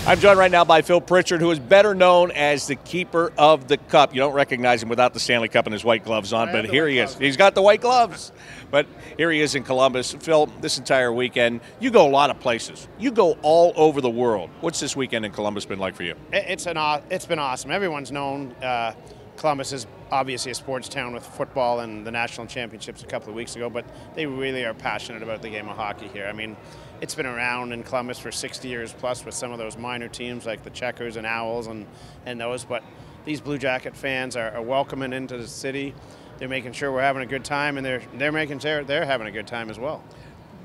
I'm joined right now by Phil Pritchard, who is better known as the keeper of the cup. You don't recognize him without the Stanley Cup and his white gloves on, but here he is. He's got the white gloves. But here he is in Columbus. Phil, this entire weekend, you go a lot of places. You go all over the world. What's this weekend in Columbus been like for you? It's been awesome. Everyone's known Columbus is obviously a sports town with football and the national championships a couple of weeks ago, but they really are passionate about the game of hockey here. I mean, it's been around in Columbus for 60 years plus with some of those minor teams like the Checkers and Owls and those, but these Blue Jacket fans are welcoming into the city. They're making sure we're having a good time, and they're making sure they're having a good time as well.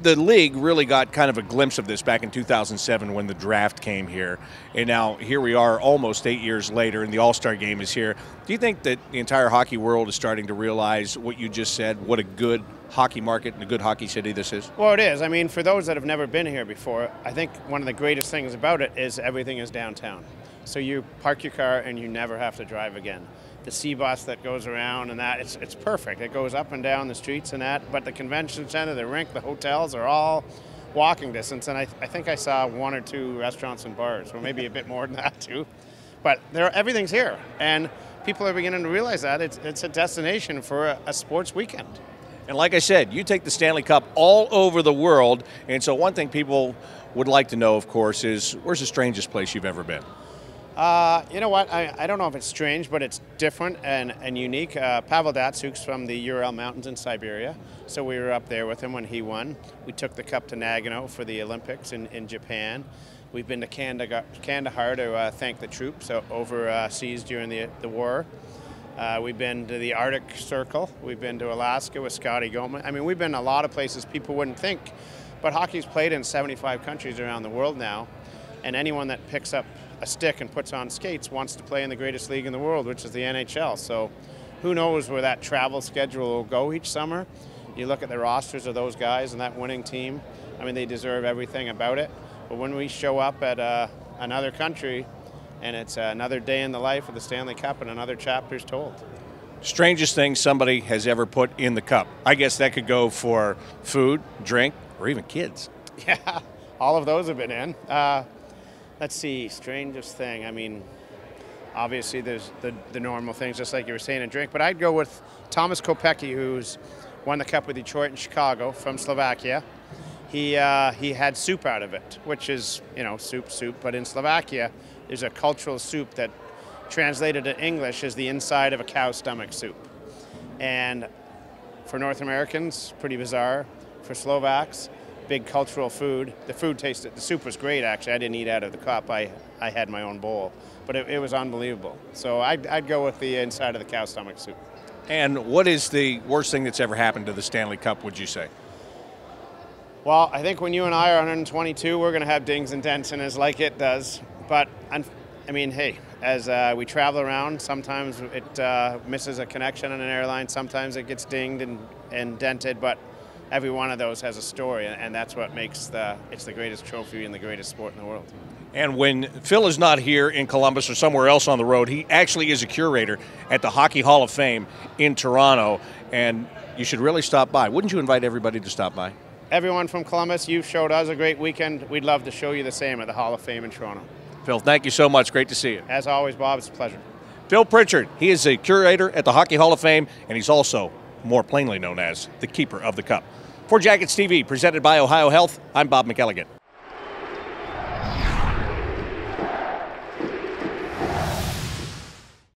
The league really got kind of a glimpse of this back in 2007 when the draft came here. And now here we are almost 8 years later, and the All-Star game is here. Do you think that the entire hockey world is starting to realize what you just said, what a good hockey market and a good hockey city this is? Well, it is. I mean, for those that have never been here before, I think one of the greatest things about it is everything is downtown. So you park your car and you never have to drive again. The C-bus that goes around and that, it's perfect. It goes up and down the streets and that, but the convention center, the rink, the hotels are all walking distance, and I think I saw one or two restaurants and bars, or maybe a bit more than that too. But everything's here, and people are beginning to realize that it's a destination for a sports weekend. And like I said, you take the Stanley Cup all over the world, and so one thing people would like to know, of course, is where's the strangest place you've ever been? You know what? I don't know if it's strange, but it's different and unique. Pavel Datsyuk's from the Ural Mountains in Siberia, so we were up there with him when he won. We took the cup to Nagano for the Olympics in Japan. We've been to Kandahar to thank the troops overseas during the war. We've been to the Arctic Circle. We've been to Alaska with Scotty Gomez. I mean, we've been a lot of places people wouldn't think, but hockey's played in 75 countries around the world now, and anyone that picks up a stick and puts on skates wants to play in the greatest league in the world, which is the NHL. So who knows where that travel schedule will go each summer. You look at the rosters of those guys and that winning team, I mean, they deserve everything about it. But when we show up at another country and it's another day in the life of the Stanley Cup and another chapter's told. Strangest thing somebody has ever put in the cup. I guess that could go for food, drink, or even kids. Yeah, all of those have been in. Let's see, strangest thing. I mean, obviously there's the normal things, just like you were saying, in drink. But I'd go with Thomas Kopecky, who's won the Cup with Detroit and Chicago from Slovakia. He had soup out of it, which is, you know, soup. But in Slovakia, there's a cultural soup that translated to English is the inside of a cow's stomach soup. And for North Americans, pretty bizarre. For Slovaks, big cultural food. The soup was great, actually. I didn't eat out of the cup. I had my own bowl. But it was unbelievable. So I'd go with the inside of the cow stomach soup. And what is the worst thing that's ever happened to the Stanley Cup, would you say? Well, I think when you and I are 122, we're going to have dings and dents in us like it does. But, I mean, hey, as we travel around, sometimes it misses a connection on an airline. Sometimes it gets dinged and dented, but every one of those has a story, and that's what makes it's the greatest trophy and the greatest sport in the world. And when Phil is not here in Columbus or somewhere else on the road, he actually is a curator at the Hockey Hall of Fame in Toronto, and you should really stop by. Wouldn't you invite everybody to stop by? Everyone from Columbus, you've showed us a great weekend. We'd love to show you the same at the Hall of Fame in Toronto. Phil, thank you so much. Great to see you. As always, Bob, it's a pleasure. Phil Pritchard, he is a curator at the Hockey Hall of Fame, and he's also more plainly known as the keeper of the cup. For Jackets TV, presented by Ohio Health, I'm Bob McElligott.